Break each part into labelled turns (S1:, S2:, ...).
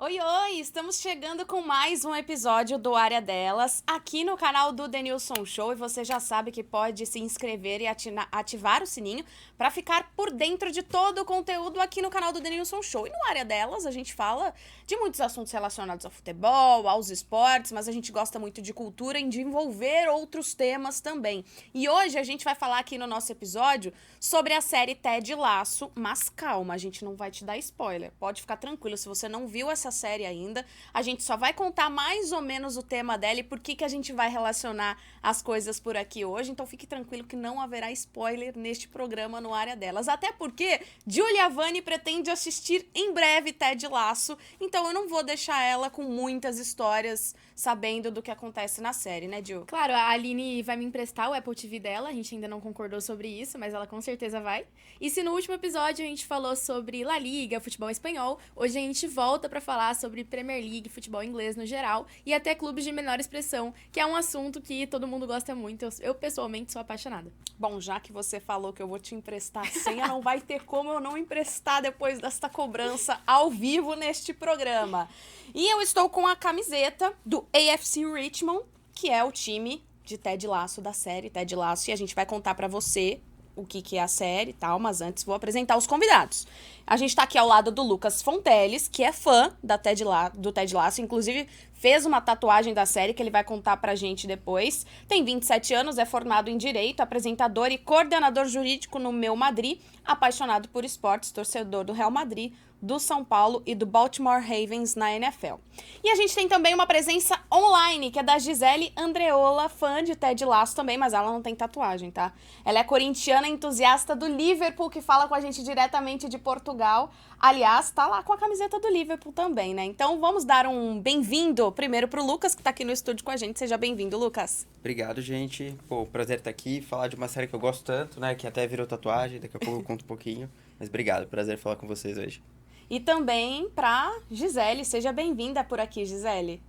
S1: Oi, oi! Estamos chegando com mais um episódio do Área Delas, aqui no canal do Denilson Show, e você já sabe que pode se inscrever e ativar o sininho para ficar por dentro de todo o conteúdo aqui no canal do Denilson Show. E no Área Delas a gente fala de muitos assuntos relacionados ao futebol, aos esportes, mas a gente gosta muito de cultura e de envolver outros temas também. E hoje a gente vai falar aqui no nosso episódio sobre a série Ted Lasso, mas calma, a gente não vai te dar spoiler. Pode ficar tranquilo, se você não viu essa série ainda, a gente só vai contar mais ou menos o tema dela e por que a gente vai relacionar as coisas por aqui hoje. Então fique tranquilo que não haverá spoiler neste programa no Área Delas. Até porque Giulia Vani pretende assistir em breve Ted Lasso, então eu não vou deixar ela com muitas histórias sabendo do que acontece na série, né, Gil?
S2: Claro, a Aline vai me emprestar o Apple TV dela, a gente ainda não concordou sobre isso, mas ela com certeza vai. E se no último episódio a gente falou sobre La Liga, futebol espanhol, hoje a gente volta pra falar sobre Premier League, futebol inglês no geral, e até clubes de menor expressão, que é um assunto que todo mundo gosta muito, eu pessoalmente sou apaixonada.
S1: Bom, já que você falou que eu vou te emprestar a senha, não vai ter como eu não emprestar depois desta cobrança ao vivo neste programa. E eu estou com a camiseta do AFC Richmond, que é o time de Ted Lasso, da série Ted Lasso, e a gente vai contar pra você o que é a série e tal, mas antes vou apresentar os convidados. A gente tá aqui ao lado do Lucas Fonteles, que é fã do Ted Lasso, inclusive fez uma tatuagem da série que ele vai contar pra gente depois. Tem 27 anos, é formado em Direito, apresentador e coordenador jurídico no Meu Madrid, apaixonado por esportes, torcedor do Real Madrid, do São Paulo e do Baltimore Ravens na NFL. E a gente tem também uma presença online, que é da Gisele Andreola, fã de Ted Lasso também, mas ela não tem tatuagem, tá? Ela é corintiana, entusiasta do Liverpool, que fala com a gente diretamente de Portugal. Aliás, tá lá com a camiseta do Liverpool também, né? Então vamos dar um bem-vindo primeiro pro Lucas, que tá aqui no estúdio com a gente. Seja bem-vindo, Lucas.
S3: Obrigado, gente. Pô, prazer estar aqui, falar de uma série que eu gosto tanto, né? Que até virou tatuagem, daqui a pouco eu conto um pouquinho. Mas obrigado, prazer falar com vocês hoje.
S1: E também pra Gisele. Seja bem-vinda por aqui, Gisele.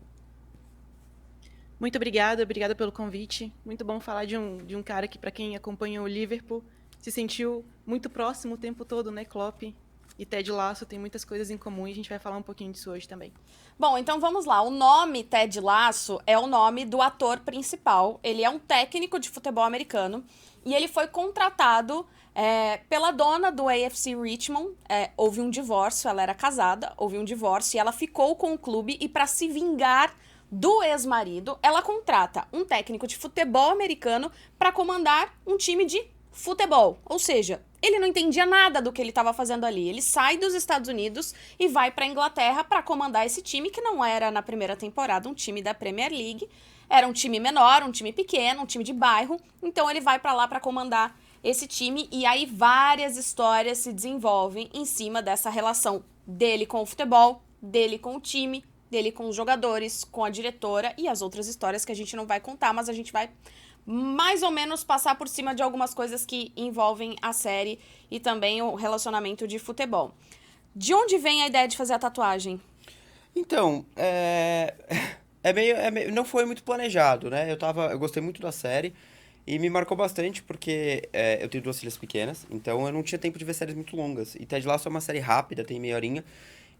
S4: Muito obrigada pelo convite. Muito bom falar de um cara que, para quem acompanha o Liverpool, se sentiu muito próximo o tempo todo, né? Klopp e Ted Lasso tem muitas coisas em comum e a gente vai falar um pouquinho disso hoje também.
S1: Bom, então vamos lá. O nome Ted Lasso é o nome do ator principal. Ele é um técnico de futebol americano e ele foi contratado pela dona do AFC Richmond. Houve um divórcio, ela era casada, houve um divórcio e ela ficou com o clube e para se vingar do ex-marido, ela contrata um técnico de futebol americano para comandar um time de futebol. Ou seja, ele não entendia nada do que ele estava fazendo ali. Ele sai dos Estados Unidos e vai para a Inglaterra para comandar esse time, que não era na primeira temporada um time da Premier League. Era um time menor, um time pequeno, um time de bairro. Então ele vai para lá para comandar esse time e aí várias histórias se desenvolvem em cima dessa relação dele com o futebol, dele com o time, dele com os jogadores, com a diretora e as outras histórias que a gente não vai contar, mas a gente vai mais ou menos passar por cima de algumas coisas que envolvem a série e também o relacionamento de futebol. De onde vem a ideia de fazer a tatuagem?
S3: Então, não foi muito planejado, né? Eu gostei muito da série e me marcou bastante porque eu tenho duas filhas pequenas, então eu não tinha tempo de ver séries muito longas. E Ted Lasso é uma série rápida, tem meia horinha.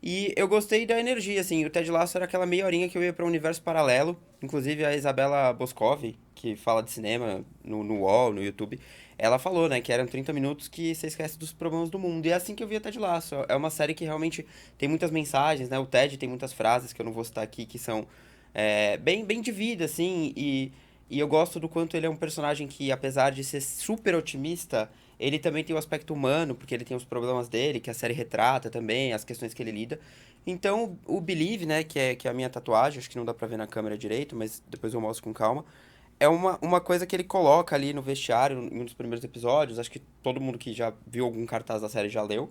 S3: E eu gostei da energia, assim, o Ted Lasso era aquela meia horinha que eu ia pra um universo paralelo. Inclusive a Isabela Boscov, que fala de cinema no UOL, no YouTube, ela falou, né, que eram 30 minutos que você esquece dos problemas do mundo. E é assim que eu vi a Ted Lasso. É uma série que realmente tem muitas mensagens, né? O Ted tem muitas frases que eu não vou citar aqui, que são bem de vida, assim, e eu gosto do quanto ele é um personagem que, apesar de ser super otimista, ele também tem o aspecto humano, porque ele tem os problemas dele, que a série retrata também, as questões que ele lida. Então, o Believe, né, que é a minha tatuagem, acho que não dá pra ver na câmera direito, mas depois eu mostro com calma, é uma coisa que ele coloca ali no vestiário, em um dos primeiros episódios, acho que todo mundo que já viu algum cartaz da série já leu,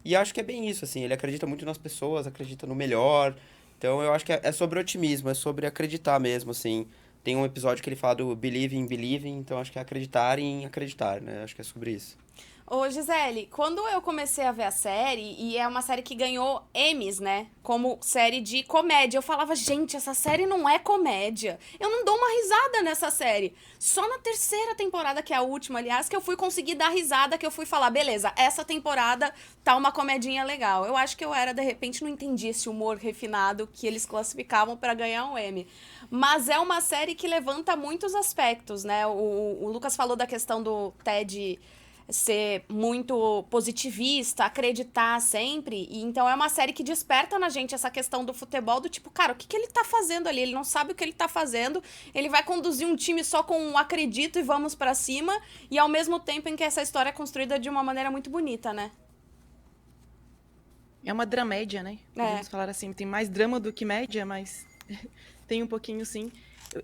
S3: e acho que é bem isso, assim, ele acredita muito nas pessoas, acredita no melhor, então eu acho que é sobre otimismo, é sobre acreditar mesmo, assim. Tem um episódio que ele fala do believe in believing, então acho que é acreditar em acreditar, né? Acho que é sobre isso.
S1: Ô, Gisele, quando eu comecei a ver a série, e é uma série que ganhou Emmys, né? Como série de comédia, eu falava, gente, essa série não é comédia. Eu não dou uma risada nessa série. Só na terceira temporada, que é a última, aliás, que eu fui conseguir dar risada, que eu fui falar, beleza, essa temporada tá uma comedinha legal. Eu acho que eu era, de repente, não entendi esse humor refinado que eles classificavam pra ganhar um Emmy. Mas é uma série que levanta muitos aspectos, né? O Lucas falou da questão do Ted ser muito positivista, acreditar sempre. E então é uma série que desperta na gente essa questão do futebol, do tipo, cara, o que ele tá fazendo ali? Ele não sabe o que ele tá fazendo. Ele vai conduzir um time só com um acredito e vamos pra cima. E ao mesmo tempo em que essa história é construída de uma maneira muito bonita, né?
S4: É uma dramédia, né? Podemos falar assim, tem mais drama do que média, mas tem um pouquinho sim.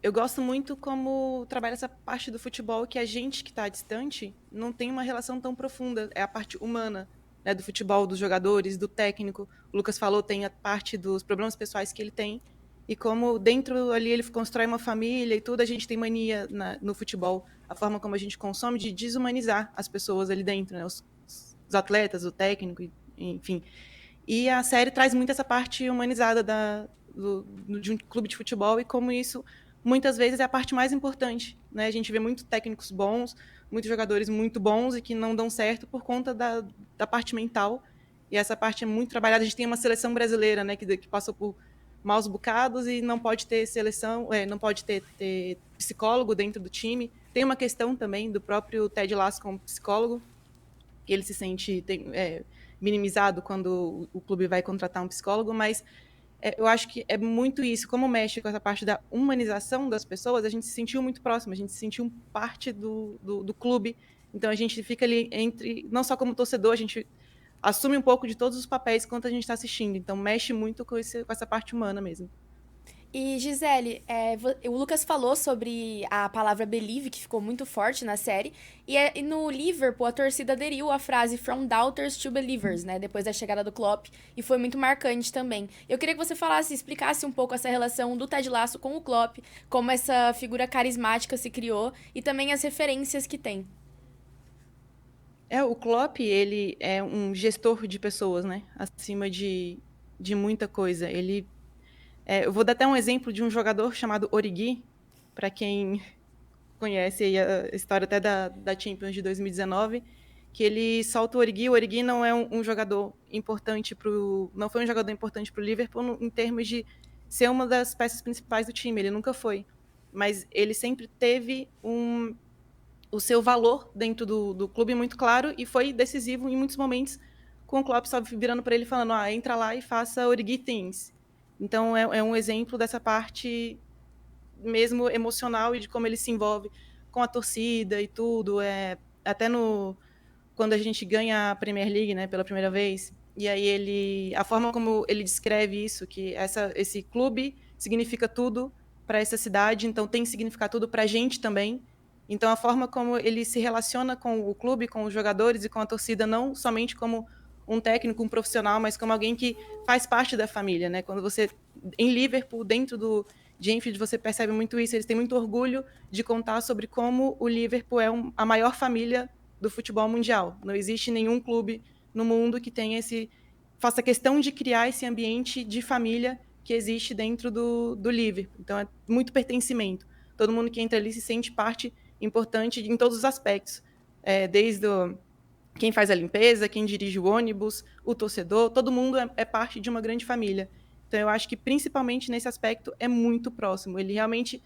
S4: Eu gosto muito como trabalha essa parte do futebol que a gente que está distante não tem uma relação tão profunda. É a parte humana, né, do futebol, dos jogadores, do técnico. O Lucas falou, tem a parte dos problemas pessoais que ele tem. E como dentro ali ele constrói uma família e tudo, a gente tem mania no futebol. A forma como a gente consome de desumanizar as pessoas ali dentro, né, os atletas, o técnico, enfim. E a série traz muito essa parte humanizada de um clube de futebol e como isso muitas vezes é a parte mais importante, né? A gente vê muitos técnicos bons, muitos jogadores muito bons e que não dão certo por conta da parte mental. E essa parte é muito trabalhada. A gente tem uma seleção brasileira, né, que passou por maus bocados e não pode ter seleção, não pode ter psicólogo dentro do time. Tem uma questão também do próprio Ted Lasso como psicólogo, que ele se sente minimizado quando o clube vai contratar um psicólogo, mas eu acho que é muito isso, como mexe com essa parte da humanização das pessoas, a gente se sentiu muito próximo, a gente se sentiu parte do clube, então a gente fica ali entre, não só como torcedor, a gente assume um pouco de todos os papéis enquanto a gente está assistindo, então mexe muito com essa parte humana mesmo.
S2: E, Gisele, o Lucas falou sobre a palavra believe, que ficou muito forte na série, e no Liverpool a torcida aderiu à frase From Doubters to Believers, né, depois da chegada do Klopp, e foi muito marcante também. Eu queria que você explicasse um pouco essa relação do Ted Lasso com o Klopp, como essa figura carismática se criou, e também as referências que tem.
S4: O Klopp, ele é um gestor de pessoas, né, acima de muita coisa. Eu vou dar até um exemplo de um jogador chamado Origi, para quem conhece aí a história até da Champions de 2019, que ele solta o Origi. O Origi não é um jogador importante não foi um jogador importante para o Liverpool em termos de ser uma das peças principais do time. Ele nunca foi, mas ele sempre teve o seu valor dentro do clube muito claro e foi decisivo em muitos momentos, com o Klopp só virando para ele falando, entra lá e faça Origi things. Então, é um exemplo dessa parte mesmo emocional e de como ele se envolve com a torcida e tudo. Até quando a gente ganha a Premier League, né, pela primeira vez, e aí a forma como ele descreve isso, que esse clube significa tudo para essa cidade, então tem que significar tudo para a gente também. Então, a forma como ele se relaciona com o clube, com os jogadores e com a torcida, não somente como um técnico, um profissional, mas como alguém que faz parte da família, né? Quando você, em Liverpool, dentro de Anfield, você percebe muito isso. Eles têm muito orgulho de contar sobre como o Liverpool é a maior família do futebol mundial. Não existe nenhum clube no mundo que tenha faça questão de criar esse ambiente de família que existe dentro do Liverpool. Então, é muito pertencimento. Todo mundo que entra ali se sente parte importante em todos os aspectos. Desde quem faz a limpeza, quem dirige o ônibus, o torcedor, todo mundo é parte de uma grande família. Então, eu acho que, principalmente nesse aspecto, é muito próximo. Ele realmente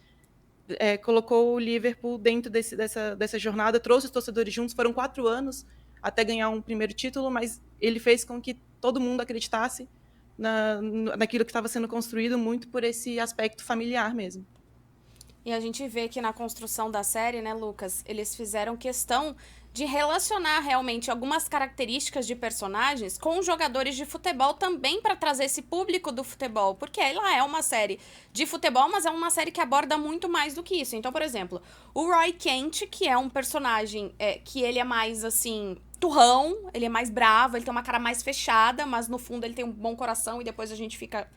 S4: colocou o Liverpool dentro dessa jornada, trouxe os torcedores juntos, foram 4 anos até ganhar um primeiro título, mas ele fez com que todo mundo acreditasse naquilo que estava sendo construído, muito por esse aspecto familiar mesmo.
S1: E a gente vê que na construção da série, né, Lucas, eles fizeram questão de relacionar realmente algumas características de personagens com jogadores de futebol também para trazer esse público do futebol, porque ela é uma série de futebol, mas é uma série que aborda muito mais do que isso. Então, por exemplo, o Roy Kent, que é um personagem que ele é mais, assim, turrão, ele é mais bravo, ele tem uma cara mais fechada, mas no fundo ele tem um bom coração e depois a gente fica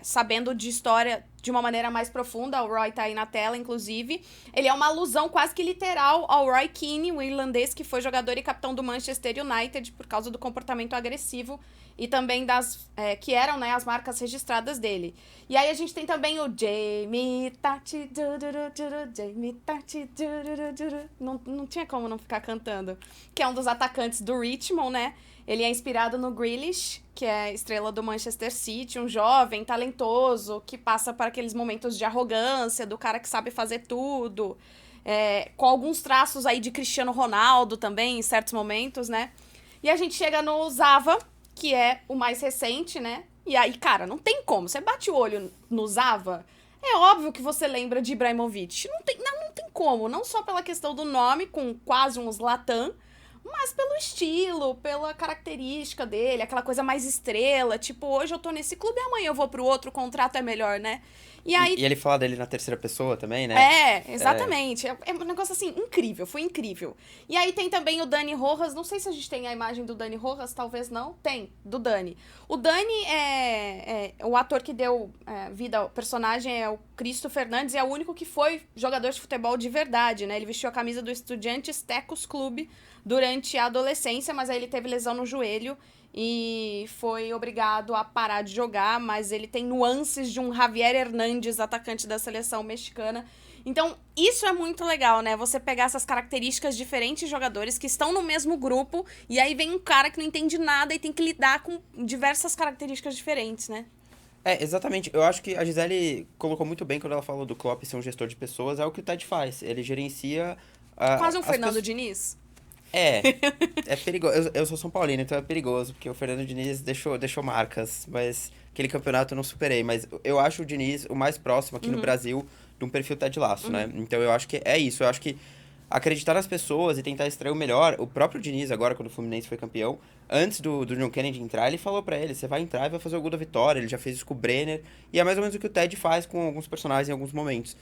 S1: sabendo de história de uma maneira mais profunda. O Roy tá aí na tela, inclusive. Ele é uma alusão quase que literal ao Roy Keane, o irlandês que foi jogador e capitão do Manchester United por causa do comportamento agressivo e também que eram, né, as marcas registradas dele. E aí a gente tem também o Jamie Tati, Jamie Tati, não tinha como não ficar cantando, que é um dos atacantes do Richmond, né? Ele é inspirado no Grealish, que é estrela do Manchester City, um jovem talentoso que passa por aqueles momentos de arrogância, do cara que sabe fazer tudo, com alguns traços aí de Cristiano Ronaldo também, em certos momentos, né? E a gente chega no Zava, que é o mais recente, né? E aí, cara, não tem como. Você bate o olho no Zava, é óbvio que você lembra de Ibrahimovic. Não tem como. Não só pela questão do nome, com quase um Zlatan, mas pelo estilo, pela característica dele, aquela coisa mais estrela. Tipo, hoje eu tô nesse clube, amanhã eu vou pro outro, o contrato é melhor, né?
S3: E ele fala dele na terceira pessoa também, né?
S1: Exatamente. É um negócio assim, incrível, foi incrível. E aí tem também o Dani Rojas, não sei se a gente tem a imagem do Dani Rojas, talvez não. Tem, do Dani. O Dani o ator que deu vida ao personagem é o Cristo Fernandes, e é o único que foi jogador de futebol de verdade, né? Ele vestiu a camisa do Estudiantes Tecos Clube durante a adolescência, mas aí ele teve lesão no joelho e foi obrigado a parar de jogar, mas ele tem nuances de um Javier Hernández, atacante da seleção mexicana. Então, isso é muito legal, né? Você pegar essas características de diferentes jogadores que estão no mesmo grupo, e aí vem um cara que não entende nada e tem que lidar com diversas características diferentes, né?
S3: Exatamente. Eu acho que a Gisele colocou muito bem quando ela falou do Klopp ser um gestor de pessoas, é o que o Ted faz. Ele gerencia...
S1: Quase um Fernando Diniz.
S3: É perigoso. Eu sou São Paulino, então é perigoso, porque o Fernando Diniz deixou marcas, mas aquele campeonato eu não superei. Mas eu acho o Diniz o mais próximo aqui no Brasil de um perfil Ted Lasso, né? Então eu acho que é isso. Eu acho que acreditar nas pessoas e tentar extrair o melhor. O próprio Diniz, agora, quando o Fluminense foi campeão, antes do John Kennedy entrar, ele falou pra ele: você vai entrar e vai fazer o gol da vitória. Ele já fez isso com o Brenner. E é mais ou menos o que o Ted faz com alguns personagens em alguns momentos.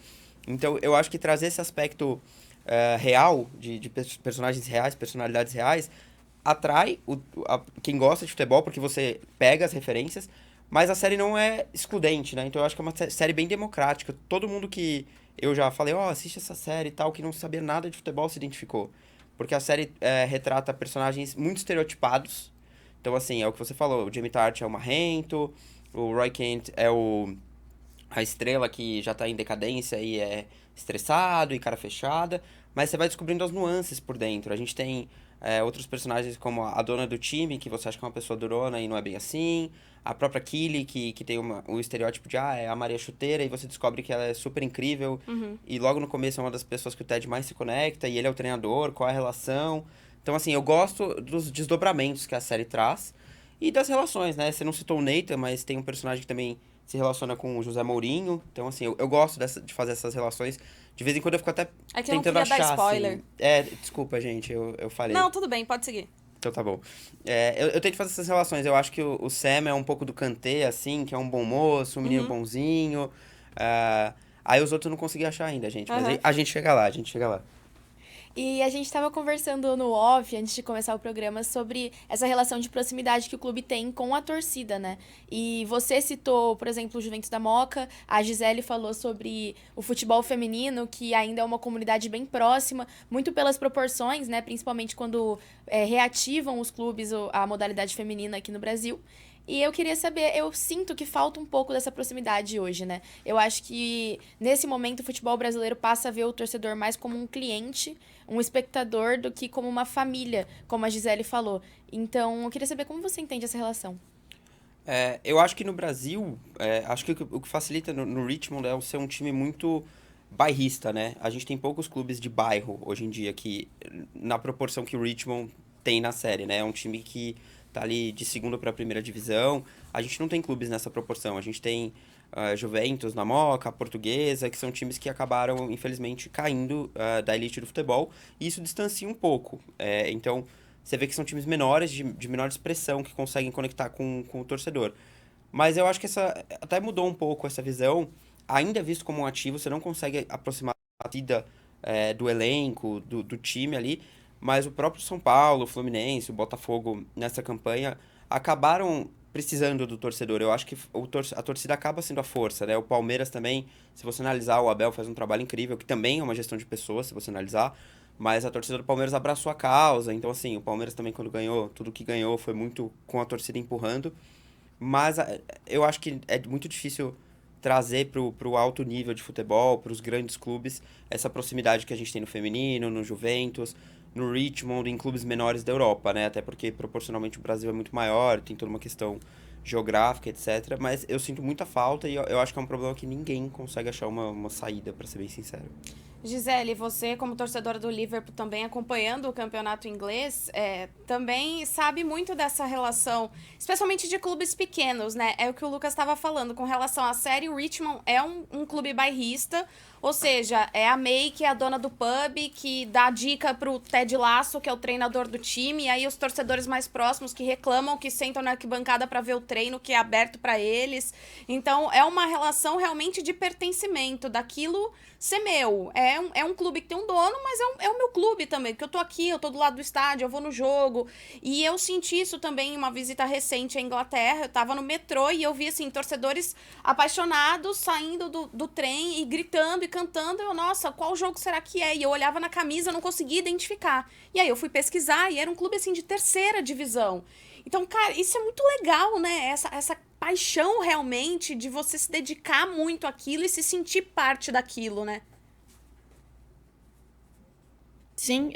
S3: Então eu acho que trazer esse aspecto real, de personagens reais, personalidades reais, atrai quem gosta de futebol, porque você pega as referências, mas a série não é excludente, né? Então eu acho que é uma série bem democrática. Todo mundo que eu já falei, assiste essa série e tal, que não sabia nada de futebol, se identificou. Porque a série retrata personagens muito estereotipados. Então, assim, é o que você falou, o Jamie Tart é o marrento, o Roy Kent é a estrela que já tá em decadência e é estressado e cara fechada, mas você vai descobrindo as nuances por dentro. A gente tem outros personagens como a dona do time, que você acha que é uma pessoa durona e não é bem assim, a própria Killy, que tem o estereótipo de, é a Maria Chuteira, e você descobre que ela é super incrível, e logo no começo é uma das pessoas que o Ted mais se conecta, e ele é o treinador, qual é a relação. Então, assim, eu gosto dos desdobramentos que a série traz, e das relações, né? Você não citou o Nathan, mas tem um personagem que também se relaciona com o José Mourinho. Então, assim, eu gosto de fazer essas relações. De vez em quando eu fico até
S1: que eu não
S3: tentando
S1: queria dar
S3: achar,
S1: spoiler.
S3: assim... Desculpa, gente, eu falei.
S1: Não, tudo bem, pode seguir.
S3: Então tá bom. Eu tento fazer essas relações. Eu acho que o Sam é um pouco do Kanté, assim, que é um bom moço, um menino bonzinho. Aí os outros eu não consegui achar ainda, gente. Mas aí a gente chega lá,
S2: E a gente estava conversando no off, antes de começar o programa, sobre essa relação de proximidade que o clube tem com a torcida, né? E você citou, por exemplo, o Juventus da Moca, a Gisele falou sobre o futebol feminino, que ainda é uma comunidade bem próxima, muito pelas proporções, né? Principalmente quando reativam os clubes a modalidade feminina aqui no Brasil. E eu queria saber, eu sinto que falta um pouco dessa proximidade hoje, né? Eu acho que, nesse momento, o futebol brasileiro passa a ver o torcedor mais como um cliente, um espectador, do que como uma família, como a Gisele falou. Então, eu queria saber como você entende essa relação.
S3: Eu acho que no Brasil, acho que o que facilita no Richmond é ser um time muito bairrista, né? A gente tem poucos clubes de bairro, hoje em dia, que na proporção que o Richmond tem na série, né? É um time que tá ali de segunda para a primeira divisão. A gente não tem clubes nessa proporção. A gente tem Juventus na Moca, a Portuguesa, que são times que acabaram, infelizmente, caindo da elite do futebol. E isso distancia um pouco. Então, você vê que são times menores, de menor expressão, que conseguem conectar com o torcedor. Mas eu acho que até mudou um pouco essa visão. Ainda é visto como um ativo, você não consegue aproximar a vida do elenco, do time ali. mas o próprio São Paulo, o Fluminense, o Botafogo, nessa campanha, acabaram precisando do torcedor. Eu acho que a torcida acaba sendo a força, né? O Palmeiras também, se você analisar, o Abel faz um trabalho incrível, que também é uma gestão de pessoas, se você analisar, mas a torcida do Palmeiras abraçou a causa, então assim, o Palmeiras também quando ganhou, tudo que ganhou foi muito com a torcida empurrando, mas eu acho que é muito difícil trazer pro alto nível de futebol, pros grandes clubes, essa proximidade que a gente tem no feminino, no Juventus, no Richmond, em clubes menores da Europa, né? Até porque proporcionalmente o Brasil é muito maior, tem toda uma questão geográfica, etc. Mas eu sinto muita falta e eu acho que é um problema que ninguém consegue achar uma saída, pra ser bem sincero.
S1: Gisele, você como torcedora do Liverpool também acompanhando o campeonato inglês, também sabe muito dessa relação, especialmente de clubes pequenos, né? É o que o Lucas estava falando com relação à série. O Richmond é um clube bairrista, ou seja, é a May, que é a dona do pub, que dá dica pro Ted Lasso, que é o treinador do time, e aí os torcedores mais próximos que reclamam, que sentam na arquibancada para ver o treino que é aberto para eles. Então, é uma relação realmente de pertencimento, daquilo ser meu. É um clube que tem um dono, mas é o meu clube também, porque eu tô aqui, eu tô do lado do estádio, eu vou no jogo. E eu senti isso também em uma visita recente à Inglaterra. Eu tava no metrô e eu vi, assim, torcedores apaixonados saindo do trem e gritando e cantando. Eu, nossa, qual jogo será que é? E eu olhava na camisa, eu não conseguia identificar. E aí eu fui pesquisar e era um clube, assim, de terceira divisão. Então, cara, isso é muito legal, né? Essa paixão realmente de você se dedicar muito àquilo e se sentir parte daquilo, né?
S4: Sim,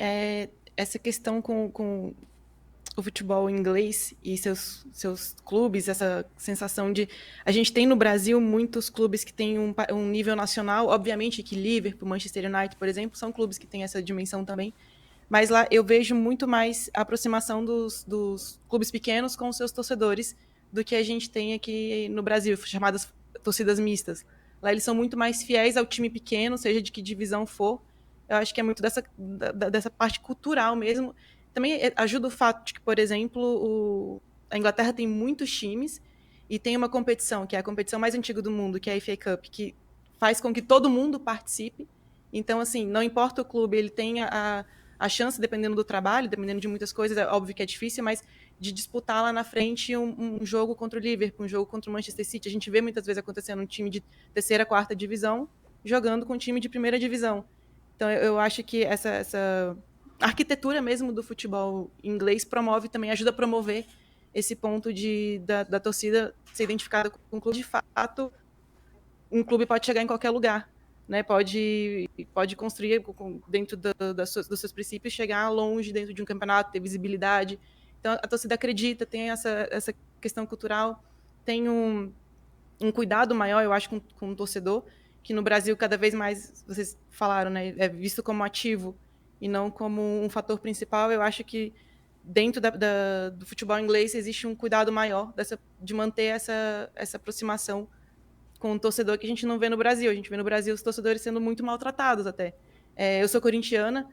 S4: essa questão com o futebol inglês e seus clubes, essa sensação de... A gente tem no Brasil muitos clubes que têm um nível nacional, obviamente que Liverpool, Manchester United, por exemplo, são clubes que têm essa dimensão também, mas lá eu vejo muito mais a aproximação dos clubes pequenos com os seus torcedores do que a gente tem aqui no Brasil, chamadas torcidas mistas. Lá eles são muito mais fiéis ao time pequeno, seja de que divisão for. Eu acho que é muito dessa parte cultural mesmo. Também ajuda o fato de que, por exemplo, a Inglaterra tem muitos times e tem uma competição, que é a competição mais antiga do mundo, que é a FA Cup, que faz com que todo mundo participe. Então, assim, não importa o clube, ele tem a chance, dependendo do trabalho, dependendo de muitas coisas, é óbvio que é difícil, mas de disputar lá na frente um jogo contra o Liverpool, um jogo contra o Manchester City. A gente vê muitas vezes acontecendo um time de terceira, quarta divisão jogando com um time de primeira divisão. Então, eu acho que essa arquitetura mesmo do futebol inglês promove também, ajuda a promover esse ponto da torcida ser identificada com um clube. De fato, um clube pode chegar em qualquer lugar, né? Pode construir dentro dos seus princípios, chegar longe dentro de um campeonato, ter visibilidade. Então, a torcida acredita, tem essa questão cultural, tem um cuidado maior, eu acho, com o torcedor, que no Brasil, cada vez mais, vocês falaram, né, é visto como ativo e não como um fator principal. Eu acho que dentro do futebol inglês existe um cuidado maior de manter essa aproximação com o torcedor que a gente não vê no Brasil. A gente vê no Brasil os torcedores sendo muito maltratados até. Eu sou corintiana,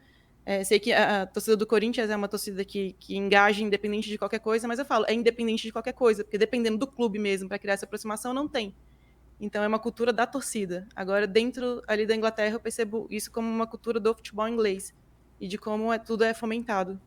S4: sei que a torcida do Corinthians é uma torcida que engaja independente de qualquer coisa, mas eu falo, é independente de qualquer coisa, porque dependendo do clube mesmo, para criar essa aproximação, não tem. Então, é uma cultura da torcida. Agora, dentro ali da Inglaterra, eu percebo isso como uma cultura do futebol inglês e de como tudo é fomentado.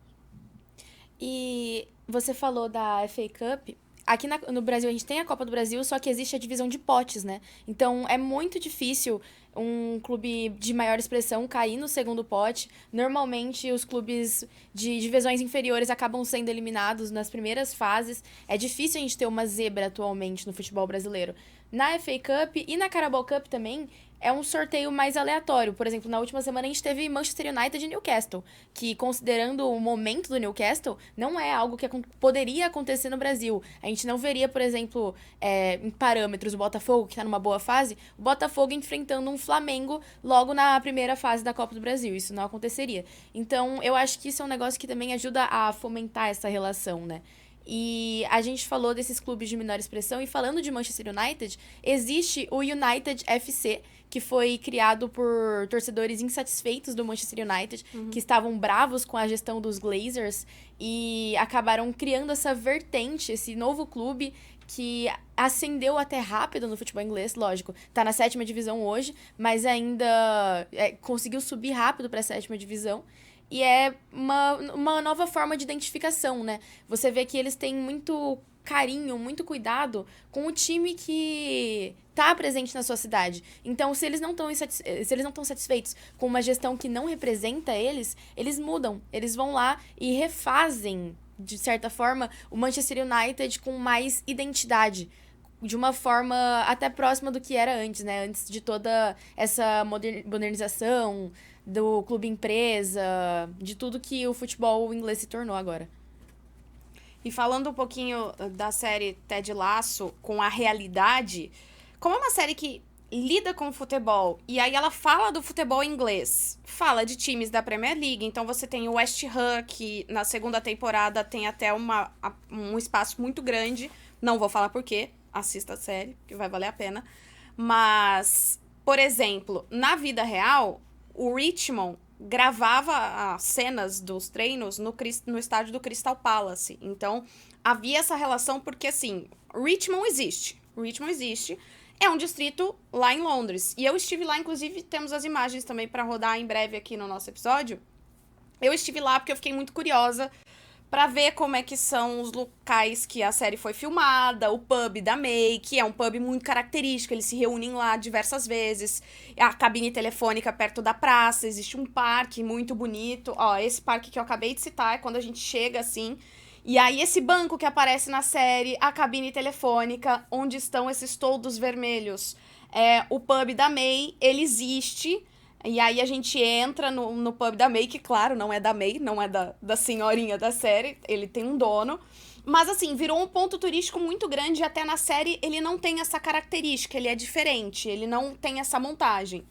S2: E você falou da FA Cup. Aqui no Brasil a gente tem a Copa do Brasil, só que existe a divisão de potes, né? Então é muito difícil um clube de maior expressão cair no segundo pote. Normalmente os clubes de divisões inferiores acabam sendo eliminados nas primeiras fases. É difícil a gente ter uma zebra atualmente no futebol brasileiro. Na FA Cup e na Carabao Cup também é um sorteio mais aleatório. Por exemplo, na última semana a gente teve Manchester United e Newcastle, que, considerando o momento do Newcastle, não é algo que poderia acontecer no Brasil. A gente não veria, por exemplo, em parâmetros, o Botafogo, que está numa boa fase, o Botafogo enfrentando um Flamengo logo na primeira fase da Copa do Brasil. Isso não aconteceria. Então, eu acho que isso é um negócio que também ajuda a fomentar essa relação, né? E a gente falou desses clubes de menor expressão, e falando de Manchester United, existe o United FC, que foi criado por torcedores insatisfeitos do Manchester United, que estavam bravos com a gestão dos Glazers, e acabaram criando essa vertente, esse novo clube que ascendeu até rápido no futebol inglês, lógico. Tá na 7ª divisão hoje, mas ainda conseguiu subir rápido para a 7ª divisão. e é uma nova forma de identificação, né? Você vê que eles têm muito carinho, muito cuidado com o time que tá presente na sua cidade. Então, se eles não estão satisfeitos com uma gestão que não representa eles, eles mudam. Eles vão lá e refazem, de certa forma, o Manchester United com mais identidade. De uma forma até próxima do que era antes, né? Antes de toda essa modernização do clube empresa, de tudo que o futebol inglês se tornou agora.
S1: E falando um pouquinho da série Ted Lasso com a realidade, como é uma série que lida com o futebol, e aí ela fala do futebol inglês, fala de times da Premier League, então você tem o West Ham, que na segunda temporada tem até um espaço muito grande, não vou falar por quê, assista a série, que vai valer a pena, mas, por exemplo, na vida real, o Richmond gravava as cenas dos treinos no estádio do Crystal Palace. Então, havia essa relação porque, assim, Richmond existe. É um distrito lá em Londres. E eu estive lá, inclusive, temos as imagens também para rodar em breve aqui no nosso episódio. Eu estive lá porque eu fiquei muito curiosa pra ver como é que são os locais que a série foi filmada, o pub da May, que é um pub muito característico, eles se reúnem lá diversas vezes, a cabine telefônica perto da praça, existe um parque muito bonito, ó, esse parque que eu acabei de citar é quando a gente chega assim, e aí esse banco que aparece na série, a cabine telefônica, onde estão esses toldos vermelhos, o pub da May, ele existe. E aí a gente entra no pub da May, que claro, não é da May, não é da senhorinha da série, ele tem um dono. Mas assim, virou um ponto turístico muito grande e até na série ele não tem essa característica, ele é diferente, ele não tem essa montagem.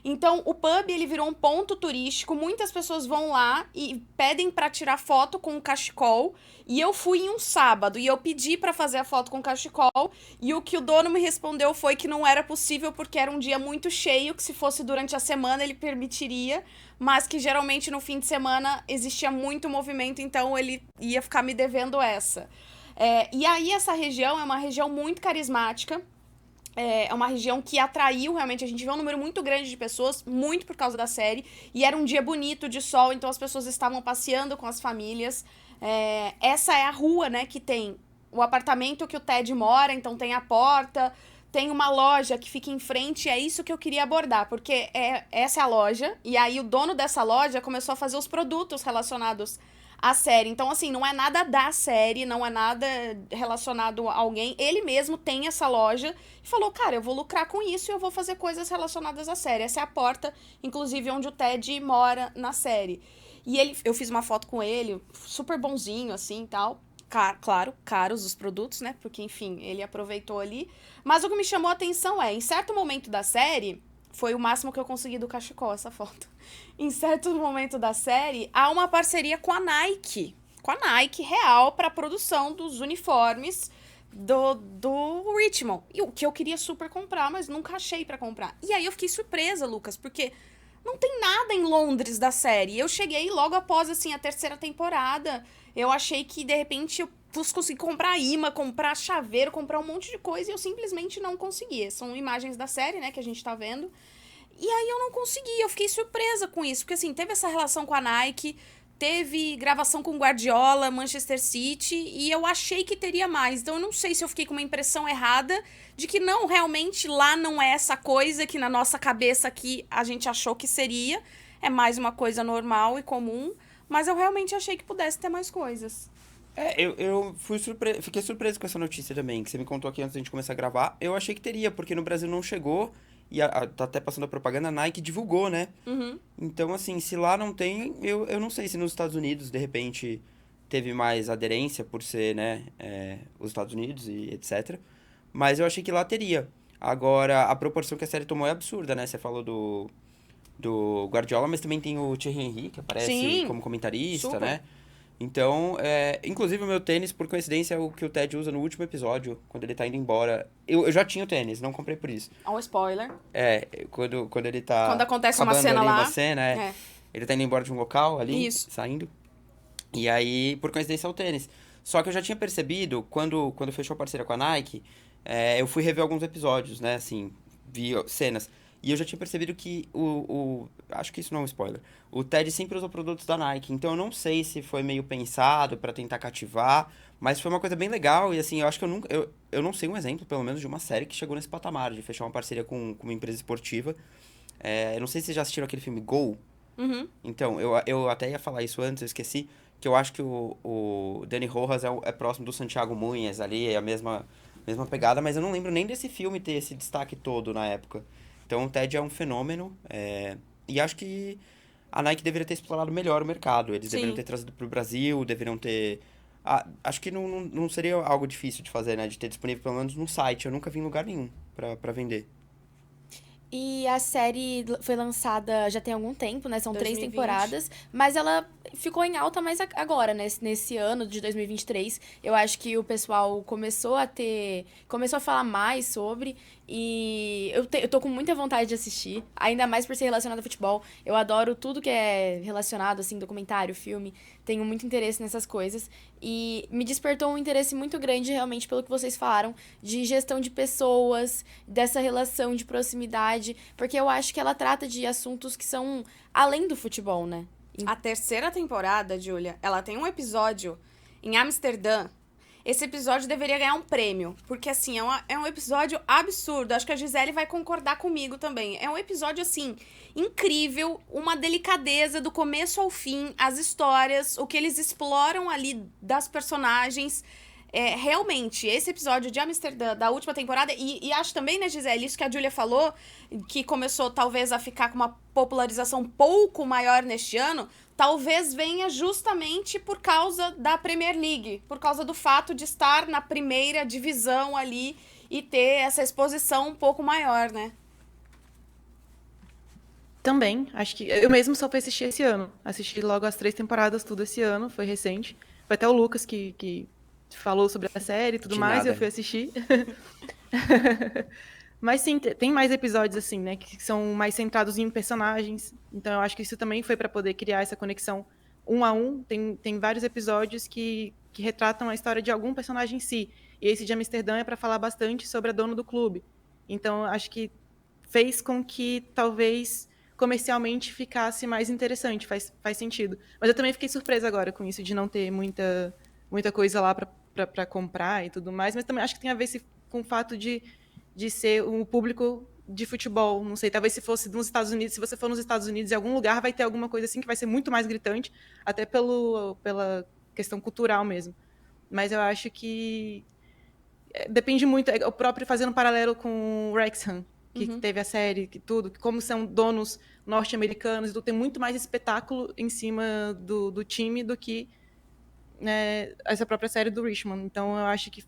S1: Então, o pub, ele virou um ponto turístico, muitas pessoas vão lá e pedem pra tirar foto com o cachecol, e eu fui em um sábado, e eu pedi pra fazer a foto com o cachecol, e o que o dono me respondeu foi que não era possível, porque era um dia muito cheio, que se fosse durante a semana ele permitiria, mas que geralmente no fim de semana existia muito movimento, então ele ia ficar me devendo essa. E aí essa região é uma região muito carismática, é uma região que atraiu realmente, a gente vê um número muito grande de pessoas, muito por causa da série, e era um dia bonito de sol, então as pessoas estavam passeando com as famílias. Essa é a rua, né, que tem o apartamento que o Ted mora, então tem a porta, tem uma loja que fica em frente, é isso que eu queria abordar, porque essa é a loja, e aí o dono dessa loja começou a fazer os produtos relacionados a série. Então, assim, não é nada da série, não é nada relacionado a alguém. Ele mesmo tem essa loja e falou, cara, eu vou lucrar com isso e eu vou fazer coisas relacionadas à série. Essa é a porta, inclusive, onde o Ted mora na série. E eu fiz uma foto com ele, super bonzinho, assim, e tal. Claro, caros os produtos, né? Porque, enfim, ele aproveitou ali. Mas o que me chamou a atenção em certo momento da série, foi o máximo que eu consegui do cachecol, essa foto. Em certo momento da série, há uma parceria com a Nike. Com a Nike real para a produção dos uniformes do Richmond. E o que eu queria super comprar, mas nunca achei para comprar. E aí eu fiquei surpresa, Lucas, porque não tem nada em Londres da série. Eu cheguei logo após, assim, a terceira temporada. Eu achei que, de repente, eu fosse conseguir comprar imã, comprar chaveiro, comprar um monte de coisa e eu simplesmente não conseguia. São imagens da série, né, que a gente tá vendo. E aí eu não consegui, eu fiquei surpresa com isso. Porque, assim, teve essa relação com a Nike, teve gravação com Guardiola, Manchester City, e eu achei que teria mais. Então eu não sei se eu fiquei com uma impressão errada de que não, realmente lá não é essa coisa que na nossa cabeça aqui a gente achou que seria. É mais uma coisa normal e comum, mas eu realmente achei que pudesse ter mais coisas.
S3: Eu fiquei surpreso com essa notícia também, que você me contou aqui antes da gente começar a gravar. Eu achei que teria, porque no Brasil não chegou, e tá até passando a propaganda, a Nike divulgou, né?
S1: Uhum.
S3: Então, assim, se lá não tem, eu não sei se nos Estados Unidos, de repente, teve mais aderência por ser, né, os Estados Unidos e etc. Mas eu achei que lá teria. Agora, a proporção que a série tomou é absurda, né? Você falou do Guardiola, mas também tem o Thierry Henry, que aparece
S1: Sim,
S3: como comentarista,
S1: super.
S3: né? Então, inclusive o meu tênis, por coincidência, é o que o Ted usa no último episódio, quando ele tá indo embora. Eu já tinha o tênis, não comprei por isso.
S1: Ó, spoiler.
S3: Quando ele tá...
S1: Quando acontece uma
S3: acabando
S1: cena
S3: ali
S1: lá.
S3: uma cena, ele tá indo embora de um local ali,
S1: Isso.
S3: saindo. E aí, por coincidência, é o tênis. Só que eu já tinha percebido, quando fechou a parceria com a Nike, eu fui rever alguns episódios, né, assim, vi cenas. E eu já tinha percebido que acho que isso não é um spoiler. O Ted sempre usou produtos da Nike, então eu não sei se foi meio pensado pra tentar cativar, mas foi uma coisa bem legal e assim, eu acho que eu não sei um exemplo, pelo menos, de uma série que chegou nesse patamar, de fechar uma parceria com uma empresa esportiva. Eu não sei se vocês já assistiram aquele filme Go.
S1: Uhum.
S3: Então, eu até ia falar isso antes, eu esqueci, que eu acho que o Dani Rojas é próximo do Santiago Munhas ali, é a mesma pegada, mas eu não lembro nem desse filme ter esse destaque todo na época. Então, o Ted é um fenômeno, e acho que a Nike deveria ter explorado melhor o mercado. Eles deveriam
S1: Sim.
S3: ter trazido para o Brasil, deveriam ter... acho que não seria algo difícil de fazer, né? De ter disponível pelo menos no site. Eu nunca vi em lugar nenhum pra vender.
S2: E a série foi lançada já tem algum tempo, né? São 3
S1: 2020.
S2: temporadas. Mas ela ficou em alta mais agora, né? Nesse ano de 2023. Eu acho que o pessoal começou a falar mais sobre. E eu tô com muita vontade de assistir. Ainda mais por ser relacionado a futebol. Eu adoro tudo que é relacionado, assim, documentário, filme. Tenho muito interesse nessas coisas. E me despertou um interesse muito grande, realmente, pelo que vocês falaram, de gestão de pessoas, dessa relação de proximidade, porque eu acho que ela trata de assuntos que são além do futebol, né?
S1: A terceira temporada, Júlia, ela tem um episódio em Amsterdã. Esse episódio deveria ganhar um prêmio, porque, assim, é um episódio absurdo. Acho que a Gisele vai concordar comigo também. É um episódio, assim, incrível, uma delicadeza do começo ao fim, as histórias, o que eles exploram ali das personagens. Realmente, esse episódio de Amsterdã, da última temporada, e acho também, né, Gisele, isso que a Júlia falou, que começou talvez a ficar com uma popularização um pouco maior neste ano, talvez venha justamente por causa da Premier League, por causa do fato de estar na primeira divisão ali e ter essa exposição um pouco maior, né?
S4: Também, acho que eu mesmo só fui assistir esse ano. Assisti logo as 3 temporadas, tudo esse ano, foi recente. Foi até o Lucas que falou sobre a série e tudo
S3: De
S4: mais, e
S3: nada.
S4: eu fui assistir. Mas sim, tem mais episódios assim, né, que são mais centrados em personagens. Então eu acho que isso também foi para poder criar essa conexão um a um. Tem vários episódios que retratam a história de algum personagem em si. E esse de Amsterdã é para falar bastante sobre a dona do clube. Então eu acho que fez com que talvez comercialmente ficasse mais interessante, faz sentido. Mas eu também fiquei surpresa agora com isso de não ter muita coisa lá para comprar e tudo mais, mas também acho que tem a ver com o fato de ser um público de futebol. Não sei, talvez se fosse nos Estados Unidos, se você for nos Estados Unidos, em algum lugar vai ter alguma coisa assim que vai ser muito mais gritante, até pela questão cultural mesmo. Mas eu acho que depende muito, o próprio fazendo um paralelo com o Wrexham, que teve a série, que tudo, que como são donos norte-americanos, então tem muito mais espetáculo em cima do time do que, né, essa própria série do Richmond. Então eu acho que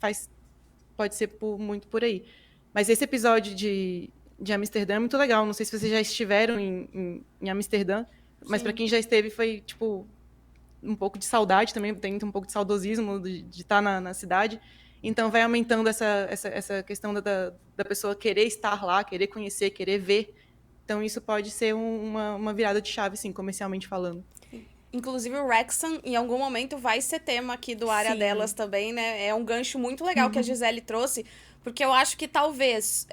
S4: pode ser muito por aí. Mas esse episódio de Amsterdã é muito legal. Não sei se vocês já estiveram em Amsterdã, mas para quem já esteve foi tipo um pouco de saudade também, tem um pouco de saudosismo de estar na cidade. Então vai aumentando essa questão da pessoa querer estar lá, querer conhecer, querer ver. Então isso pode ser uma virada de chave, sim, comercialmente falando.
S1: Inclusive o Wrexham, em algum momento, vai ser tema aqui do Área
S2: Sim.
S1: Delas também, né? É um gancho muito legal que a Gisele trouxe, porque eu acho que talvez,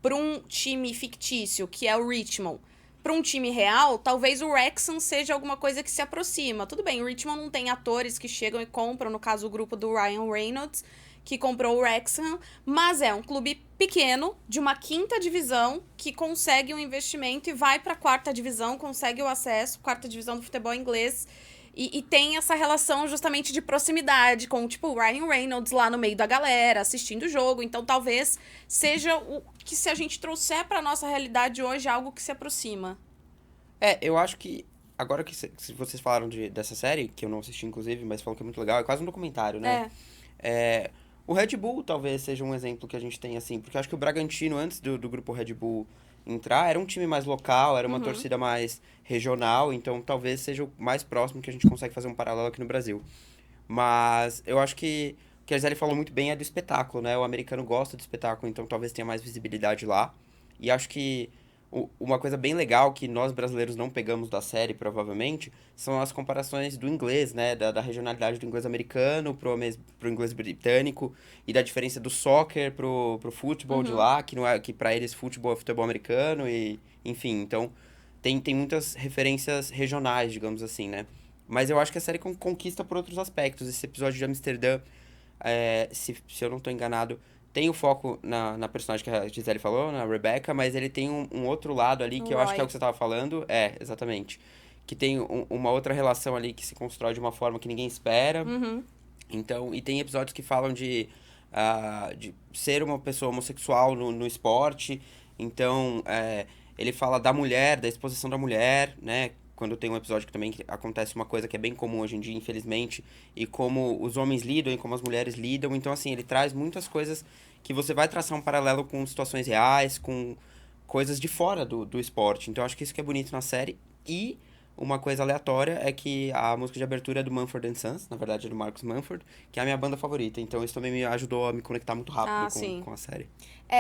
S1: para um time fictício, que é o Richmond, para um time real, talvez o Wrexham seja alguma coisa que se aproxima. Tudo bem, o Richmond não tem atores que chegam e compram, no caso o grupo do Ryan Reynolds, que comprou o Wrexham, mas é um clube pequeno, de uma 5ª divisão, que consegue um investimento e vai para a 4ª divisão, consegue o acesso, 4ª divisão do futebol inglês, e tem essa relação justamente de proximidade com, tipo, o Ryan Reynolds lá no meio da galera, assistindo o jogo. Então, talvez seja o que, se a gente trouxer para nossa realidade hoje, algo que se aproxima.
S3: Eu acho que, agora que vocês falaram dessa série, que eu não assisti inclusive, mas falam que é muito legal, é quase um documentário, né? O Red Bull talvez seja um exemplo que a gente tem, assim, porque eu acho que o Bragantino, antes do grupo Red Bull entrar, era um time mais local, era uma torcida mais regional, então talvez seja o mais próximo que a gente consegue fazer um paralelo aqui no Brasil. Mas eu acho que o que a Gisele falou muito bem é do espetáculo, né? O americano gosta do espetáculo, então talvez tenha mais visibilidade lá. E acho que Uma coisa bem legal que nós brasileiros não pegamos da série, provavelmente, são as comparações do inglês, né? Da regionalidade do inglês americano pro inglês britânico e da diferença do soccer pro futebol de lá, que não é que para eles futebol é futebol americano e enfim, então tem muitas referências regionais, digamos assim, né? Mas eu acho que a série conquista por outros aspectos. Esse episódio de Amsterdã, se eu não tô enganado, tem o foco na personagem que a Gisele falou, na Rebecca, mas ele tem um outro lado ali que eu acho que é o que você tava falando. É, exatamente. Que tem uma outra relação ali que se constrói de uma forma que ninguém espera. Então, e tem episódios que falam de ser uma pessoa homossexual no esporte. Então, ele fala da mulher, da exposição da mulher, né? Quando tem um episódio que também acontece uma coisa que é bem comum hoje em dia, infelizmente, e como os homens lidam e como as mulheres lidam. Então, assim, ele traz muitas coisas que você vai traçar um paralelo com situações reais, com coisas de fora do esporte. Então, eu acho que isso que é bonito na série. E uma coisa aleatória é que a música de abertura é do Mumford & Sons, na verdade é do Marcus Mumford, que é a minha banda favorita. Então, isso também me ajudou a me conectar muito rápido com a série.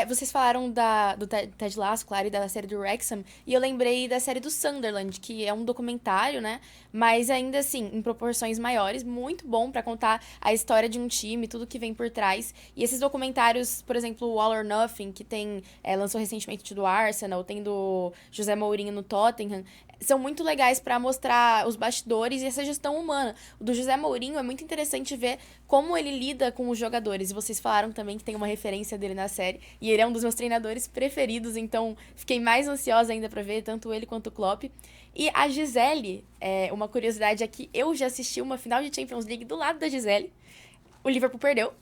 S2: Vocês falaram do Ted Lasso, claro, e da série do Wrexham, e eu lembrei da série do Sunderland, que é um documentário, né? Mas ainda assim, em proporções maiores, muito bom pra contar a história de um time, tudo que vem por trás. E esses documentários, por exemplo, o All or Nothing, que lançou recentemente do Arsenal, tem do José Mourinho no Tottenham, são muito legais pra mostrar os bastidores e essa gestão humana. O do José Mourinho é muito interessante ver como ele lida com os jogadores. E vocês falaram também que tem uma referência dele na série. E ele é um dos meus treinadores preferidos, então fiquei mais ansiosa ainda pra ver, tanto ele quanto o Klopp. E a Gisele, uma curiosidade é que eu já assisti uma final de Champions League do lado da Gisele. O Liverpool perdeu.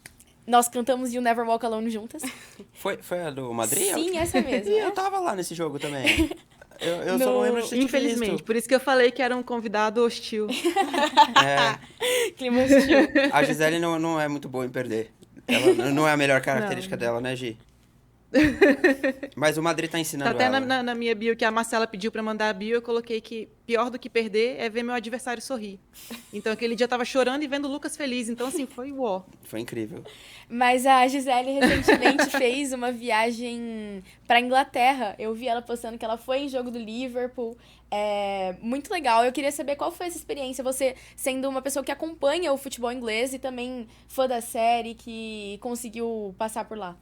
S2: Nós cantamos You Never Walk Alone juntas.
S3: Foi a do Madrid?
S2: Sim, essa mesmo.
S3: E eu tava lá nesse jogo também. Eu só não lembro de ter
S4: Infelizmente,
S3: visto.
S4: por isso que eu falei que era um convidado hostil.
S2: Clima hostil.
S3: A Gisele não é muito boa em perder. Ela não é a melhor característica dela, né, Gi? Mas o Madrid tá ensinando
S4: Tá até
S3: ela.
S4: na minha bio, que a Marcela pediu pra mandar a bio, eu coloquei que pior do que perder é ver meu adversário sorrir. Então, aquele dia eu tava chorando e vendo o Lucas feliz. Então, assim, foi uó.
S3: Foi incrível.
S2: Mas a Gisele recentemente fez uma viagem pra Inglaterra. Eu vi ela postando que ela foi em jogo do Liverpool. Muito legal. Eu queria saber qual foi essa experiência, você sendo uma pessoa que acompanha o futebol inglês e também fã da série, que conseguiu passar por lá.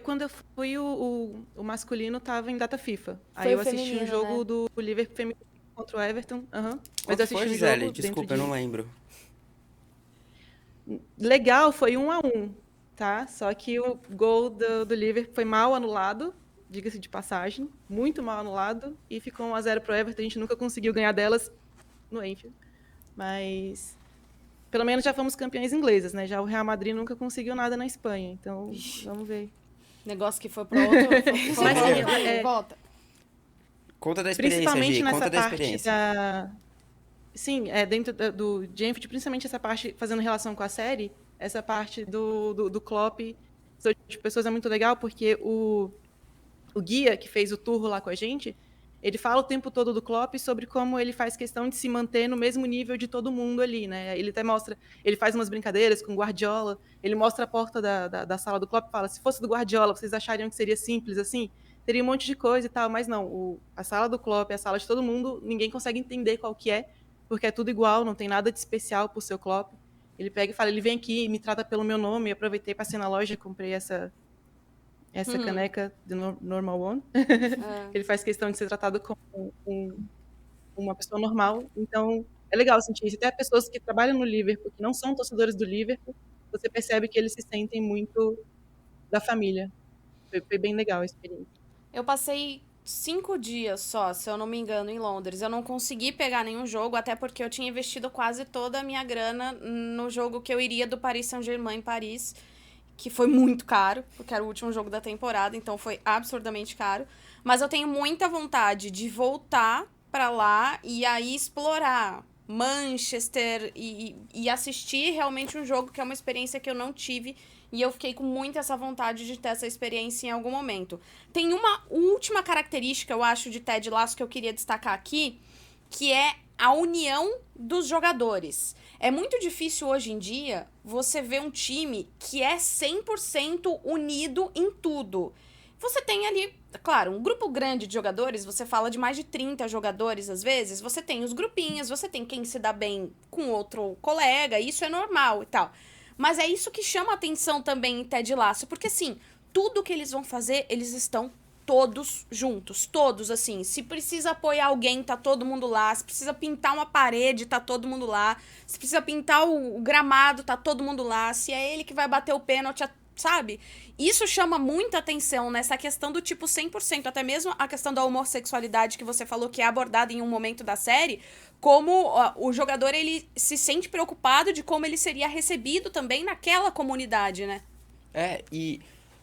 S4: Quando eu fui, o masculino tava em data FIFA. Aí
S2: Foi
S4: eu
S2: o
S4: assisti
S2: feminino,
S4: um jogo
S2: né?
S4: do Liverpool feminino contra o Everton. Mas
S3: Quanto
S4: eu assisti
S3: foi,
S4: um
S3: Gisele?
S4: jogo
S3: Desculpa, eu não lembro.
S4: Legal, foi 1-1, tá? Só que o gol do Liverpool foi mal anulado, diga-se de passagem, muito mal anulado, e ficou 1-0 pro Everton. A gente nunca conseguiu ganhar delas no Anfield. Mas pelo menos já fomos campeões inglesas, né? Já o Real Madrid nunca conseguiu nada na Espanha, então vamos ver.
S1: Negócio que foi pro outro.
S4: Mas,
S1: volta.
S3: Conta da experiência,
S4: Principalmente
S3: Gi.
S4: nessa
S3: Conta da
S4: parte
S3: experiência.
S4: Sim, dentro de Anfield, principalmente essa parte, fazendo relação com a série, essa parte do Klopp, de pessoas é muito legal, porque o guia que fez o tour lá com a gente, ele fala o tempo todo do Klopp sobre como ele faz questão de se manter no mesmo nível de todo mundo ali, né? Ele até mostra, ele faz umas brincadeiras com o Guardiola, ele mostra a porta da sala do Klopp e fala, se fosse do Guardiola, vocês achariam que seria simples assim? Teria um monte de coisa e tal, mas não, a sala do Klopp, a sala de todo mundo, ninguém consegue entender qual que é, porque é tudo igual, não tem nada de especial pro seu Klopp. Ele pega e fala, ele vem aqui e me trata pelo meu nome, eu aproveitei, passei na loja, comprei essa caneca de Normal One. Ele faz questão de ser tratado como uma pessoa normal. Então, é legal sentir isso. Até pessoas que trabalham no Liverpool, que não são torcedores do Liverpool, você percebe que eles se sentem muito da família. Foi bem legal a experiência.
S1: Eu passei 5 dias só, se eu não me engano, em Londres. Eu não consegui pegar nenhum jogo, até porque eu tinha investido quase toda a minha grana no jogo que eu iria do Paris Saint-Germain em Paris, que foi muito caro, porque era o último jogo da temporada, então foi absurdamente caro. Mas eu tenho muita vontade de voltar pra lá e aí explorar Manchester e assistir realmente um jogo que é uma experiência que eu não tive. E eu fiquei com muito essa vontade de ter essa experiência em algum momento. Tem uma última característica, eu acho, de Ted Lasso que eu queria destacar aqui, que é a união dos jogadores. É muito difícil hoje em dia você ver um time que é 100% unido em tudo. você tem ali, claro, um grupo grande de jogadores, você fala de mais de 30 jogadores às vezes, você tem os grupinhos, você tem quem se dá bem com outro colega, isso é normal e tal. Mas é isso que chama atenção também em Ted Lasso, porque assim, tudo que eles vão fazer, eles estão todos juntos, todos, assim. Se precisa apoiar alguém, tá todo mundo lá. Se precisa pintar uma parede, tá todo mundo lá. Se precisa pintar o gramado, tá todo mundo lá. Se é ele que vai bater o pênalti, sabe? Isso chama muita atenção nessa questão do tipo 100%, até mesmo a questão da homossexualidade que você falou que é abordada em um momento da série, como o jogador, ele se sente preocupado de como ele seria recebido também naquela comunidade, né?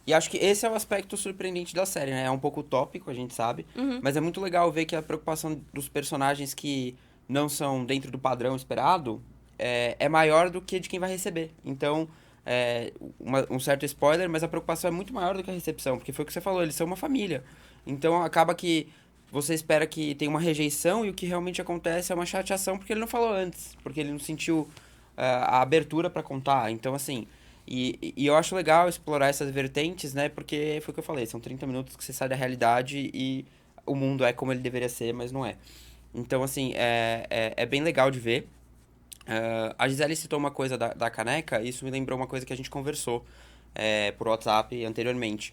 S3: E acho que esse é o aspecto surpreendente da série, né? É um pouco utópico, a gente sabe, mas é muito legal ver que a preocupação dos personagens que não são dentro do padrão esperado é maior do que de quem vai receber. Então, um certo spoiler, mas a preocupação é muito maior do que a recepção, porque foi o que você falou, eles são uma família. Então, acaba que você espera que tenha uma rejeição e o que realmente acontece é uma chateação porque ele não falou antes, porque ele não sentiu a abertura pra contar. Então, assim... E eu acho legal explorar essas vertentes, né? Porque foi o que eu falei, são 30 minutos que você sai da realidade e o mundo é como ele deveria ser, mas não é. Então, assim, é bem legal de ver. A Gisele citou uma coisa da caneca, e isso me lembrou uma coisa que a gente conversou por WhatsApp anteriormente.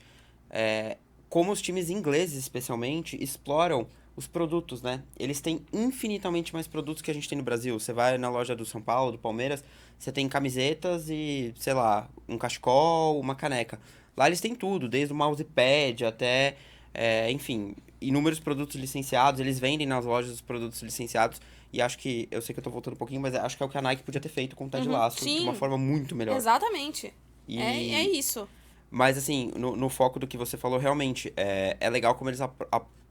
S3: Como os times ingleses, especialmente, exploram os produtos, né? Eles têm infinitamente mais produtos que a gente tem no Brasil. Você vai na loja do São Paulo, do Palmeiras, você tem camisetas e, sei lá, um cachecol, uma caneca. Lá eles têm tudo, desde o mousepad até, enfim, inúmeros produtos licenciados. Eles vendem nas lojas os produtos licenciados. E acho que, eu sei que eu tô voltando um pouquinho, mas acho que é o que a Nike podia ter feito com o Ted Lasso de uma forma muito melhor.
S1: Exatamente. É isso.
S3: Mas, assim, no foco do que você falou, realmente, é legal como eles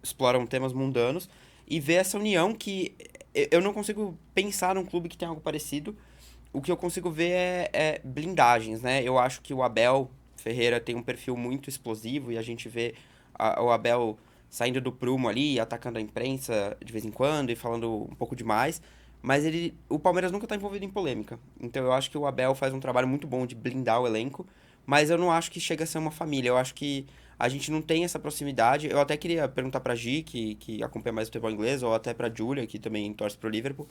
S3: exploram temas mundanos e ver essa união que eu não consigo pensar num clube que tem algo parecido. O que eu consigo ver é blindagens, né? Eu acho que o Abel Ferreira tem um perfil muito explosivo e a gente vê o Abel saindo do prumo ali, atacando a imprensa de vez em quando e falando um pouco demais. Mas o Palmeiras nunca tá envolvido em polêmica. Então eu acho que o Abel faz um trabalho muito bom de blindar o elenco, mas eu não acho que chega a ser uma família. Eu acho que a gente não tem essa proximidade. Eu até queria perguntar pra Gi, que acompanha mais o futebol inglês, ou até pra Júlia, que também torce pro Liverpool.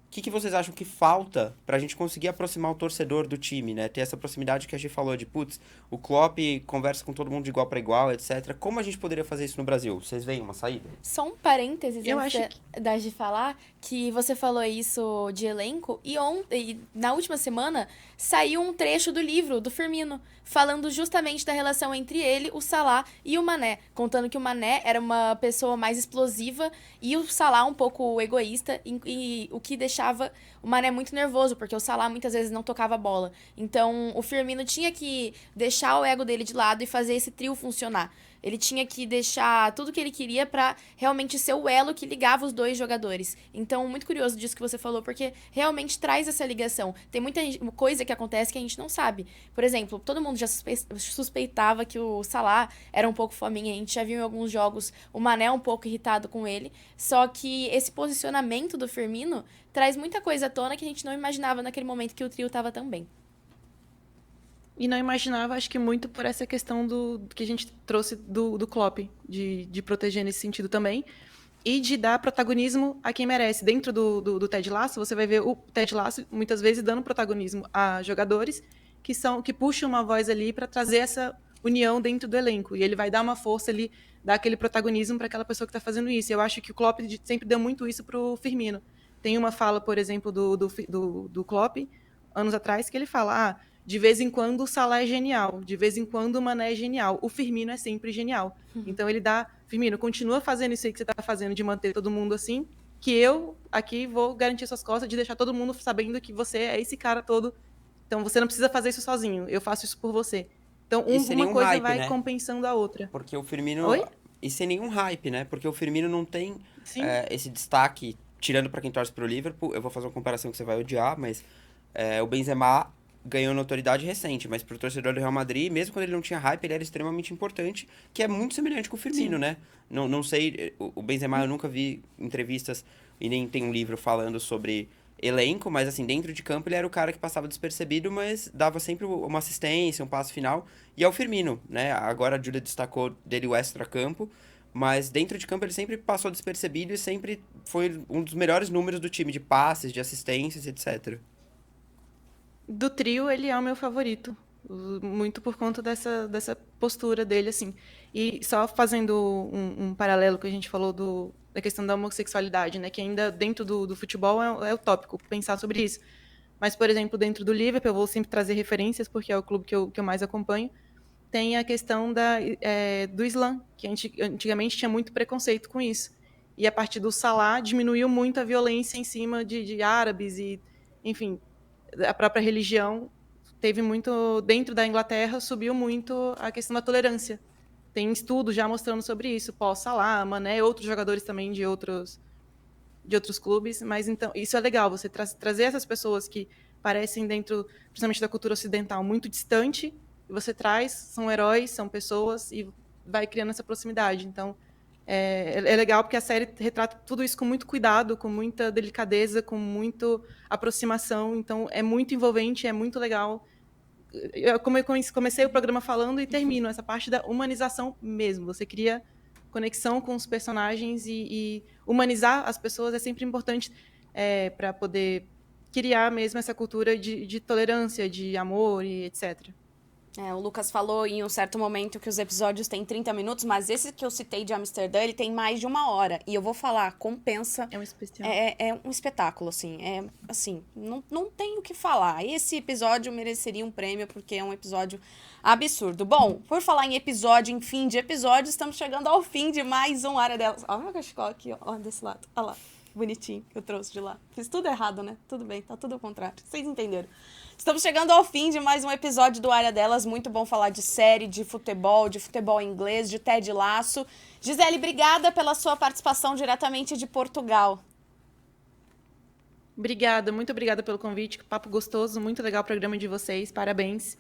S3: O que vocês acham que falta pra gente conseguir aproximar o torcedor do time, né? Ter essa proximidade que a gente falou de, putz, o Klopp conversa com todo mundo de igual pra igual, etc. Como a gente poderia fazer isso no Brasil? Vocês veem uma saída?
S2: Só um parênteses
S4: Eu
S2: antes de falar que você falou isso de elenco e na última semana saiu um trecho do livro do Firmino falando justamente da relação entre ele, o Salah e o Mané, contando que o Mané era uma pessoa mais explosiva e o Salah um pouco egoísta e o que deixava o Mané muito nervoso, porque o Salah muitas vezes não tocava a bola. Então o Firmino tinha que deixar o ego dele de lado e fazer esse trio funcionar. Ele tinha que deixar tudo que ele queria pra realmente ser o elo que ligava os dois jogadores. Então, muito curioso disso que você falou, porque realmente traz essa ligação. Tem muita coisa que acontece que a gente não sabe. Por exemplo, todo mundo já suspeitava que o Salah era um pouco fominha. A gente já viu em alguns jogos o Mané um pouco irritado com ele. Só que esse posicionamento do Firmino traz muita coisa à tona que a gente não imaginava naquele momento que o trio tava tão bem.
S4: E não imaginava, acho que muito por essa questão do que a gente trouxe do Klopp, de proteger nesse sentido também, e de dar protagonismo a quem merece. Dentro do Ted Lasso, você vai ver o Ted Lasso, muitas vezes, dando protagonismo a jogadores que puxam uma voz ali para trazer essa união dentro do elenco. E ele vai dar uma força ali, dar aquele protagonismo para aquela pessoa que está fazendo isso. Eu acho que o Klopp sempre deu muito isso para o Firmino. Tem uma fala, por exemplo, do Klopp, anos atrás, que ele fala... de vez em quando o Salah é genial, de vez em quando o Mané é genial, o Firmino é sempre genial. Então ele dá, Firmino, continua fazendo isso aí que você está fazendo, de manter todo mundo assim, que eu aqui vou garantir suas costas, de deixar todo mundo sabendo que você é esse cara todo. Então você não precisa fazer isso sozinho, eu faço isso por você. Então uma coisa
S3: hype,
S4: vai
S3: né?
S4: compensando a outra.
S3: Porque o Firmino...
S4: Oi?
S3: E sem nenhum hype, né? Porque o Firmino não tem esse destaque, tirando pra quem torce pro Liverpool. Eu vou fazer uma comparação que você vai odiar, mas o Benzema ganhou notoriedade recente, mas pro torcedor do Real Madrid, mesmo quando ele não tinha hype, ele era extremamente importante, que é muito semelhante com o Firmino, né? Não sei, o Benzema eu nunca vi entrevistas e nem tem um livro falando sobre elenco, mas assim, dentro de campo ele era o cara que passava despercebido, mas dava sempre uma assistência, um passo final. E é o Firmino, né? Agora a Júlia destacou dele o extra-campo, mas dentro de campo ele sempre passou despercebido e sempre foi um dos melhores números do time, de passes, de assistências, etc.
S4: Do trio, ele é o meu favorito. Muito por conta dessa postura dele, assim. E só fazendo um paralelo que a gente falou da questão da homossexualidade, né? Que ainda dentro do futebol é utópico pensar sobre isso. Mas, por exemplo, dentro do Liverpool, eu vou sempre trazer referências, porque é o clube que eu mais acompanho, tem a questão do Islã, que antigamente tinha muito preconceito com isso. E a partir do Salah diminuiu muito a violência em cima de árabes e, enfim, a própria religião teve muito, dentro da Inglaterra, subiu muito a questão da tolerância. Tem estudos já mostrando sobre isso, Salah, Mané, outros jogadores também de outros clubes, mas então isso é legal, você trazer essas pessoas que parecem dentro, principalmente da cultura ocidental, muito distante, e você traz, são heróis, são pessoas, e vai criando essa proximidade. Então, é legal porque a série retrata tudo isso com muito cuidado, com muita delicadeza, com muita aproximação, então é muito envolvente, é muito legal. Como eu comecei o programa falando e termino, essa parte da humanização mesmo, você cria conexão com os personagens e humanizar as pessoas é sempre importante para poder criar mesmo essa cultura de tolerância, de amor e etc.
S1: O Lucas falou em um certo momento que os episódios têm 30 minutos, mas esse que eu citei de Amsterdã, ele tem mais de 1 hora. E eu vou falar, compensa.
S4: É um especial.
S1: É um espetáculo, assim. Não tem o que falar. Esse episódio mereceria um prêmio, porque é um episódio absurdo. Bom, por falar em episódio, em fim de episódio, estamos chegando ao fim de mais um Área Delas. Olha o meu cachecol aqui, ó, desse lado. Olha lá, bonitinho, que eu trouxe de lá. Fiz tudo errado, né? Tudo bem, tá tudo ao contrário. Vocês entenderam. Estamos chegando ao fim de mais um episódio do Área Delas. Muito bom falar de série, de futebol inglês, de Ted Lasso. Gisele, obrigada pela sua participação diretamente de Portugal.
S4: Obrigada, muito obrigada pelo convite. Papo gostoso, muito legal o programa de vocês. Parabéns.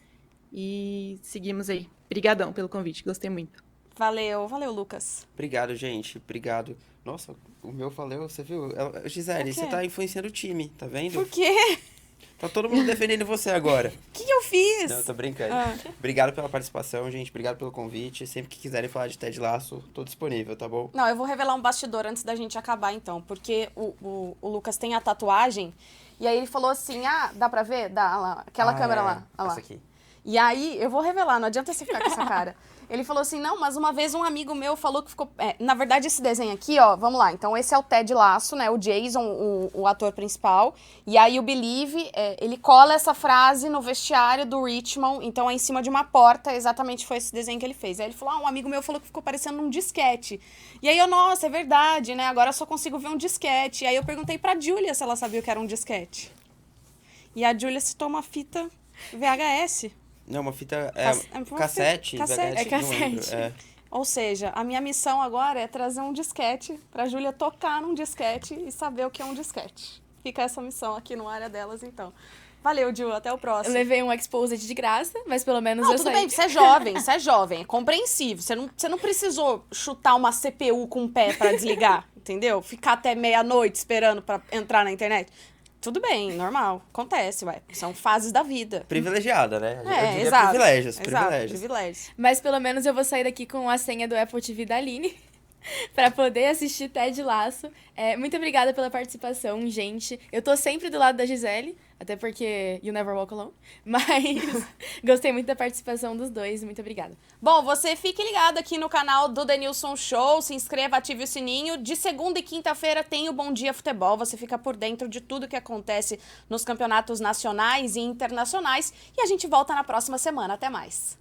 S4: E seguimos aí. Obrigadão pelo convite, gostei muito.
S1: Valeu, Lucas.
S3: Obrigado, gente. Obrigado. Nossa, o meu valeu, você viu? Gisele, você tá influenciando o time, tá vendo?
S1: Por quê?
S3: Tá todo mundo defendendo você agora.
S1: O que eu fiz?
S3: Não, tô brincando. Obrigado pela participação, gente. Obrigado pelo convite. Sempre que quiserem falar de Ted Lasso, tô disponível, tá bom?
S1: Não, eu vou revelar um bastidor antes da gente acabar, então. Porque o Lucas tem a tatuagem. E aí ele falou assim, dá pra ver? Dá, lá, aquela câmera lá.
S3: Essa aqui.
S1: E aí, eu vou revelar, não adianta você ficar com essa cara. Ele falou assim, não, mas uma vez um amigo meu falou que ficou... na verdade, esse desenho aqui, ó, vamos lá. Então, esse é o Ted Lasso, né? O Jason, o ator principal. E aí, o Believe, ele cola essa frase no vestiário do Richmond. Então, é em cima de uma porta. Exatamente foi esse desenho que ele fez. Aí ele falou, um amigo meu falou que ficou parecendo um disquete. E aí, nossa, é verdade, né? Agora eu só consigo ver um disquete. E aí, eu perguntei pra Julia se ela sabia o que era um disquete. E a Julia citou uma fita VHS.
S3: Não, uma fita... cassete.
S1: Cassete.
S3: Cassete.
S1: Ou seja, a minha missão agora é trazer um disquete pra Júlia tocar num disquete e saber o que é um disquete. Fica essa missão aqui no Área Delas, então. Valeu, Ju, até o próximo.
S2: Eu levei um exposed de graça, mas pelo menos eu
S1: tudo
S2: sei.
S1: Bem, você é jovem, é compreensível. Você não precisou chutar uma CPU com o pé pra desligar, entendeu? Ficar até meia-noite esperando pra entrar na internet. Tudo bem, normal. Acontece, ué. São fases da vida.
S3: Privilegiada, né? Eu diria
S1: exato.
S3: Privilégios.
S2: Mas pelo menos eu vou sair daqui com a senha do Apple TV da Aline pra poder assistir Ted Lasso. Muito obrigada pela participação, gente. Eu tô sempre do lado da Gisele, até porque you never walk alone. Mas gostei muito da participação dos dois. Muito obrigada.
S1: Bom, você fique ligado aqui no canal do Denilson Show. Se inscreva, ative o sininho. De segunda e quinta-feira tem o Bom Dia Futebol. Você fica por dentro de tudo que acontece nos campeonatos nacionais e internacionais. E a gente volta na próxima semana. Até mais.